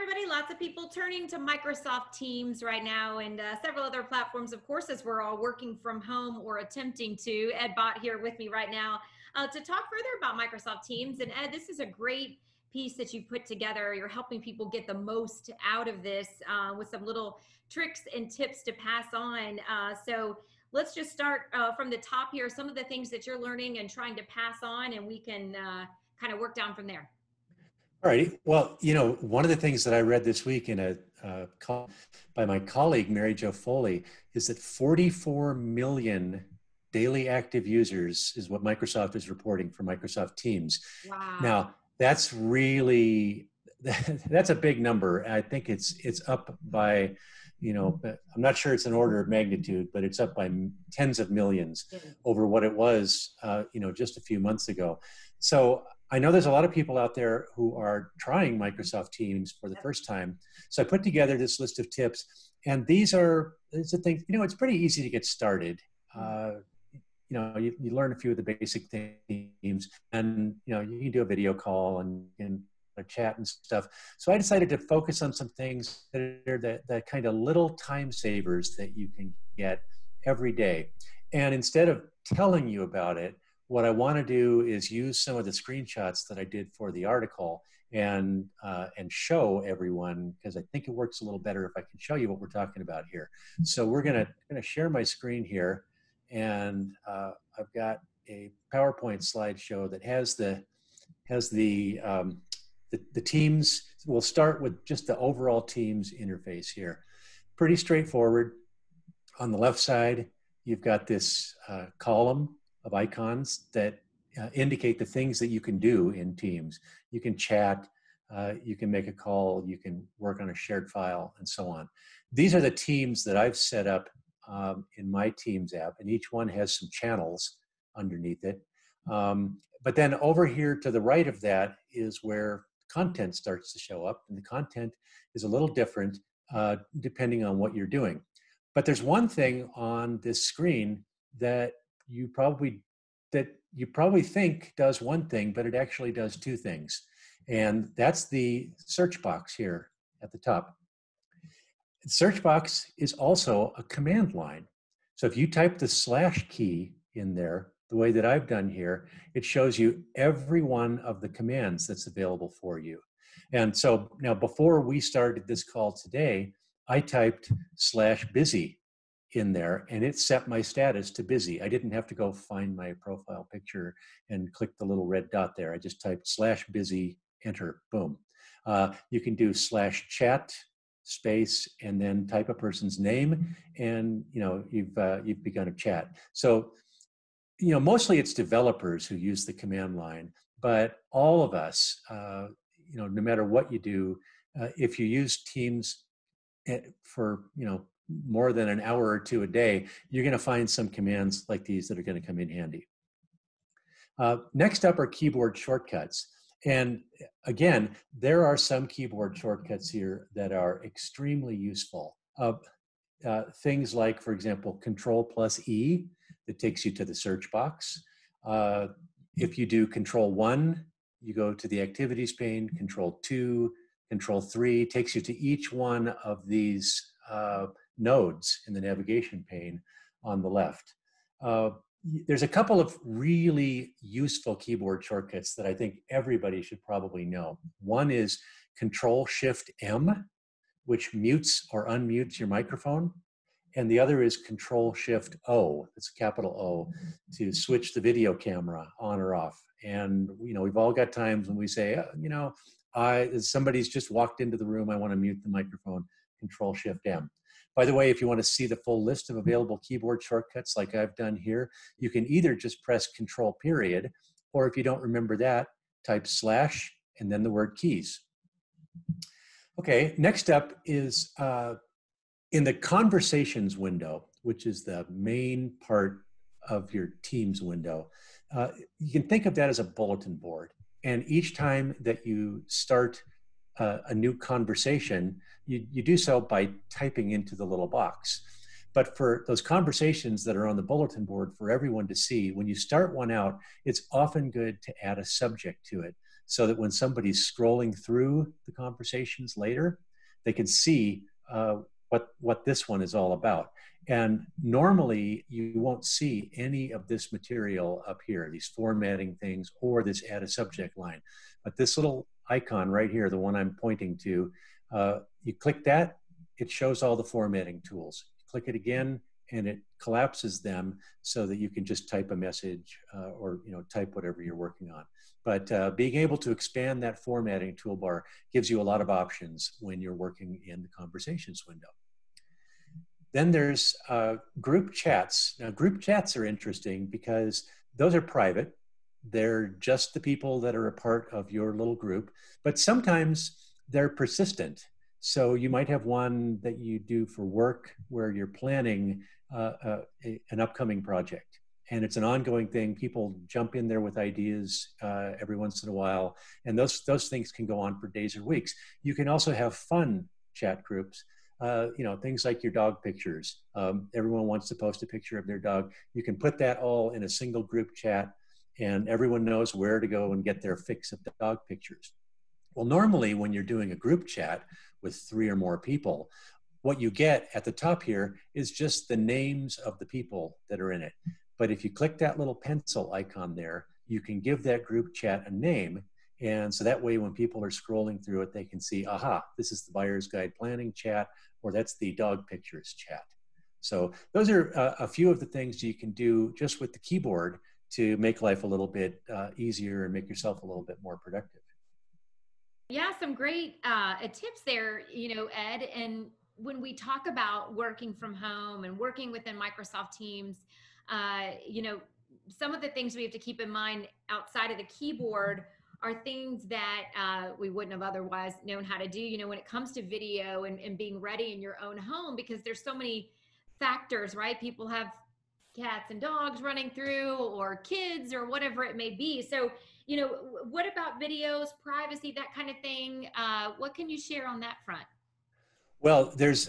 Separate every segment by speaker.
Speaker 1: everybody. Lots of people turning to Microsoft Teams right now and several other platforms, of course, as we're all working from home or attempting to. Ed Bott here with me right now to talk further about Microsoft Teams. And Ed, this is a great piece that you put together. You're helping people get the most out of this with some little tricks and tips to pass on. So let's just start from the top here. Some of the things that you're learning and trying to pass on, and we can kind of work down from there.
Speaker 2: All right. Well, one of the things that I read this week in a call by my colleague, Mary Jo Foley, is that 44 million daily active users is what Microsoft is reporting for Microsoft Teams.
Speaker 1: Wow.
Speaker 2: Now, that's really, that's a big number. I think it's up by, I'm not sure it's an order of magnitude, but it's up by tens of millions over what it was, just a few months ago. So I know there's a lot of people out there who are trying Microsoft Teams for the first time. So I put together this list of tips, and it's a thing, it's pretty easy to get started. You learn a few of the basic themes, and, you can do a video call and a chat and stuff. So I decided to focus on some things that are the kind of little time savers that you can get every day. And instead of telling you about it, what I want to do is use some of the screenshots that I did for the article and show everyone, because I think it works a little better if I can show you what we're talking about here. So we're gonna share my screen here, and I've got a PowerPoint slideshow that has the Teams. We'll start with just the overall Teams interface here. Pretty straightforward. On the left side, you've got this column of icons that indicate the things that you can do in Teams. You can chat, you can make a call, you can work on a shared file, and so on. These are the teams that I've set up in my Teams app, and each one has some channels underneath it. But then over here to the right of that is where content starts to show up, and the content is a little different depending on what you're doing. But there's one thing on this screen that you probably think does one thing, but it actually does two things. And that's the search box here at the top. The search box is also a command line. So if you type the / key in there, the way that I've done here, it shows you every one of the commands that's available for you. And so now, before we started this call today, I typed /busy in there, and it set my status to busy. I didn't have to go find my profile picture and click the little red dot there. I just typed /busy, enter, boom. You can do /chat space and then type a person's name, and you've begun a chat. So mostly it's developers who use the command line, but all of us, no matter what you do, if you use Teams for more than an hour or two a day, you're going to find some commands like these that are going to come in handy. Next up are keyboard shortcuts. And again, there are some keyboard shortcuts here that are extremely useful. Things like, for example, Control+E, that takes you to the search box. If you do Control+1, you go to the activities pane. Control+2, Control+3 takes you to each one of these nodes in the navigation pane on the left. There's a couple of really useful keyboard shortcuts that I think everybody should probably know. One is Control-Shift-M, which mutes or unmutes your microphone. And the other is Control-Shift-O, it's a capital O, to switch the video camera on or off. And we've all got times when we say, somebody's just walked into the room, I want to mute the microphone, Control-Shift-M. By the way, if you want to see the full list of available keyboard shortcuts like I've done here, you can either just press Control period, or if you don't remember that, type / and then the word keys. Okay, next up is in the conversations window, which is the main part of your Teams window. You can think of that as a bulletin board. And each time that you start a new conversation, you do so by typing into the little box. But for those conversations that are on the bulletin board for everyone to see, when you start one out, it's often good to add a subject to it. so that when somebody's scrolling through the conversations later, they can see what this one is all about. And normally you won't see any of this material up here, these formatting things or this add a subject line. But this little icon right here, the one I'm pointing to, you click that, it shows all the formatting tools. Click it again, and it collapses them so that you can just type a message or type whatever you're working on. But being able to expand that formatting toolbar gives you a lot of options when you're working in the conversations window. Then there's group chats. Now, group chats are interesting because those are private. They're just the people that are a part of your little group, but sometimes they're persistent. So you might have one that you do for work where you're planning an upcoming project. And it's an ongoing thing. People jump in there with ideas every once in a while. And those things can go on for days or weeks. You can also have fun chat groups. Things like your dog pictures. Everyone wants to post a picture of their dog. You can put that all in a single group chat, and everyone knows where to go and get their fix of the dog pictures. Well, normally when you're doing a group chat with 3 or more people, what you get at the top here is just the names of the people that are in it. But if you click that little pencil icon there, you can give that group chat a name. And so that way, when people are scrolling through it, they can see, aha, this is the buyer's guide planning chat, or that's the dog pictures chat. So those are a few of the things you can do just with the keyboard to make life a little bit easier and make yourself a little bit more productive.
Speaker 1: Yeah, some great tips there, Ed. And when we talk about working from home and working within Microsoft Teams, some of the things we have to keep in mind outside of the keyboard are things that we wouldn't have otherwise known how to do, when it comes to video and being ready in your own home, because there's so many factors, right? People have cats and dogs running through, or kids, or whatever it may be. So, what about videos, privacy, that kind of thing? What can you share on that front?
Speaker 2: Well, there's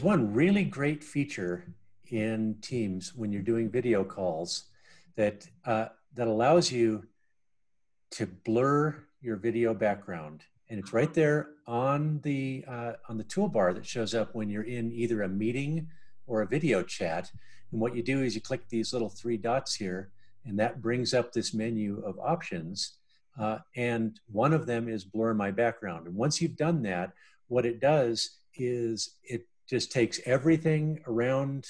Speaker 2: one really great feature in Teams when you're doing video calls that allows you to blur your video background, and it's right there on the toolbar that shows up when you're in either a meeting or a video chat. And what you do is you click these little 3 dots here, and that brings up this menu of options. And one of them is blur my background. And once you've done that, what it does is it just takes everything around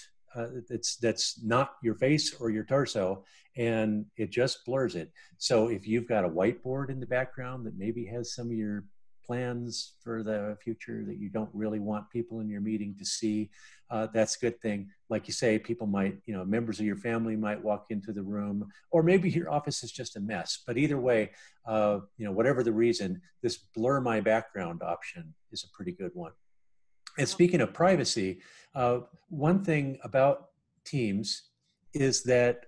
Speaker 2: that's not your face or your torso, and it just blurs it. So if you've got a whiteboard in the background that maybe has some of your plans for the future that you don't really want people in your meeting to see, that's a good thing. Like you say, people might, members of your family might walk into the room, or maybe your office is just a mess. But either way, whatever the reason, this blur my background option is a pretty good one. And speaking of privacy, one thing about Teams is that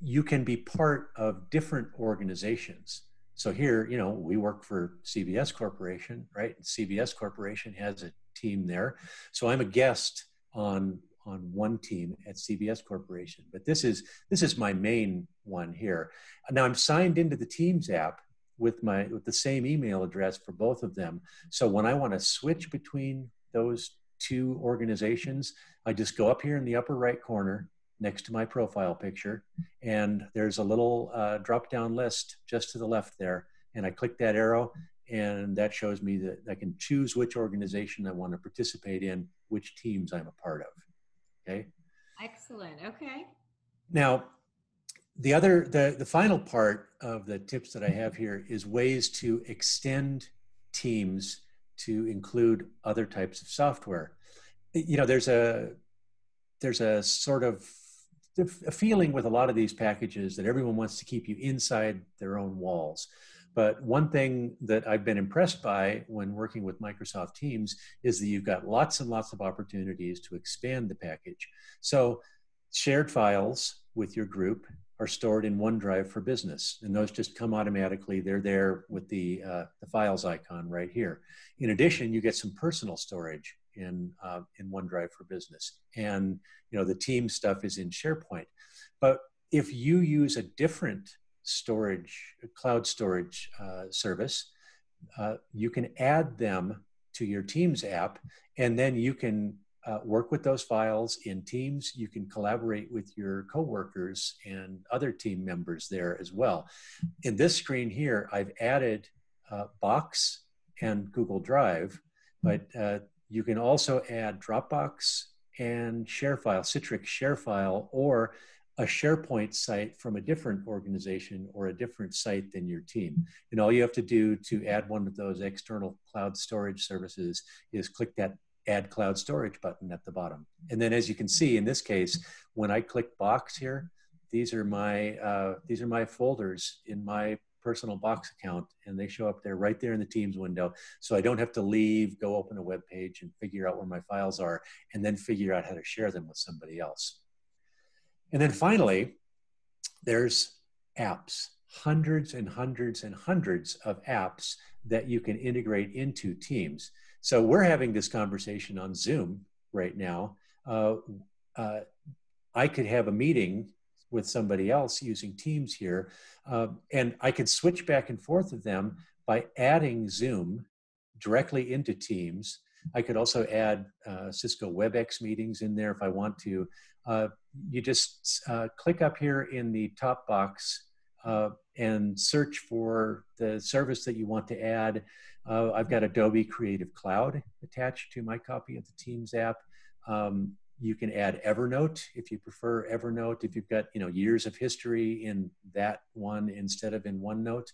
Speaker 2: you can be part of different organizations. So here, we work for CBS Corporation, right? CBS Corporation has a team there. So I'm a guest on one team at CBS Corporation, but this is my main one here. Now I'm signed into the Teams app with the same email address for both of them. So when I want to switch between those 2 organizations, I just go up here in the upper right corner next to my profile picture, and there's a little drop-down list just to the left there, and I click that arrow, and that shows me that I can choose which organization I want to participate in, which teams I'm a part of. Okay.
Speaker 1: Excellent. Okay.
Speaker 2: Now, the final part of the tips that I have here is ways to extend Teams to include other types of software. There's a sort of a feeling with a lot of these packages that everyone wants to keep you inside their own walls. But one thing that I've been impressed by when working with Microsoft Teams is that you've got lots and lots of opportunities to expand the package. So shared files with your group are stored in OneDrive for Business, and those just come automatically. They're there with the files icon right here. In addition, you get some personal storage in OneDrive for Business, and the team stuff is in SharePoint. But if you use a different storage, cloud storage service, you can add them to your Teams app, and then you can work with those files in Teams. You can collaborate with your coworkers and other team members there as well. In this screen here, I've added Box and Google Drive, but you can also add Dropbox and ShareFile, Citrix ShareFile, or a SharePoint site from a different organization or a different site than your team. And all you have to do to add one of those external cloud storage services is click that Add Cloud Storage button at the bottom. And then as you can see, in this case, when I click Box here, these are my folders in my personal Box account, and they show up there right there in the Teams window. So I don't have to leave, go open a web page and figure out where my files are, and then figure out how to share them with somebody else. And then finally, there's apps, hundreds and hundreds and hundreds of apps that you can integrate into Teams. So we're having this conversation on Zoom right now. I could have a meeting with somebody else using Teams here, and I could switch back and forth with them by adding Zoom directly into Teams. I could also add Cisco WebEx meetings in there if I want to. You just click up here in the top box and search for the service that you want to add. I've got Adobe Creative Cloud attached to my copy of the Teams app. You can add Evernote if you prefer Evernote. If you've got years of history in that one instead of in OneNote,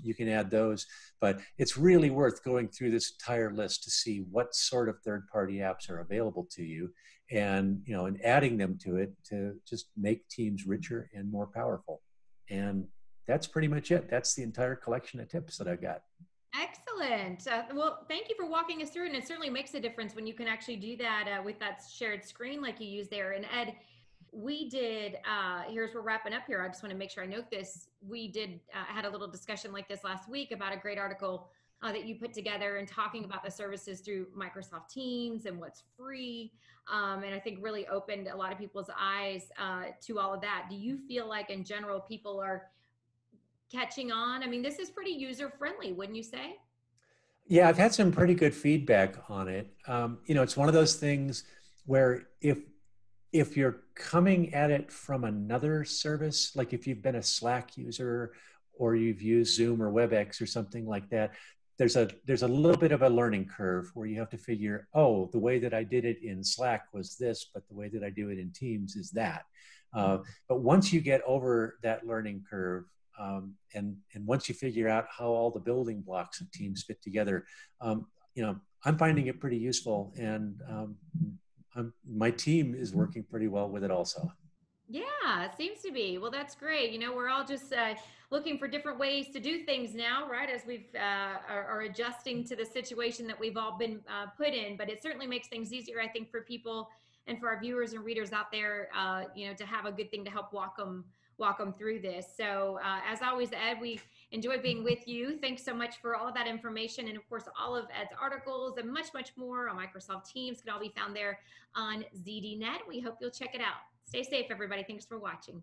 Speaker 2: you can add those. But it's really worth going through this entire list to see what sort of third-party apps are available to you, and and adding them to it to just make Teams richer and more powerful. And that's pretty much it. That's the entire collection of tips that I've got.
Speaker 1: Excellent. Well, thank you for walking us through, and it certainly makes a difference when you can actually do that with that shared screen like you use there. And Ed, we did, we're wrapping up here. I just want to make sure I note this. We did had a little discussion like this last week about a great article that you put together and talking about the services through Microsoft Teams and what's free. And I think really opened a lot of people's eyes to all of that. Do you feel like in general, people are catching on? I mean, this is pretty user-friendly, wouldn't you say?
Speaker 2: Yeah, I've had some pretty good feedback on it. It's one of those things where if you're coming at it from another service, like if you've been a Slack user or you've used Zoom or WebEx or something like that, there's a little bit of a learning curve where you have to figure, oh, the way that I did it in Slack was this, but the way that I do it in Teams is that. But once you get over that learning curve, and once you figure out how all the building blocks of Teams fit together, I'm finding it pretty useful, and my team is working pretty well with it also.
Speaker 1: Yeah, it seems to be. Well, that's great. We're all just looking for different ways to do things now, right? As we've are adjusting to the situation that we've all been put in, but it certainly makes things easier, I think, for people and for our viewers and readers out there, to have a good thing to help walk them through this. So as always, Ed, we enjoy being with you. Thanks so much for all of that information. And of course, all of Ed's articles and much, much more on Microsoft Teams can all be found there on ZDNet. We hope you'll check it out. Stay safe, everybody. Thanks for watching.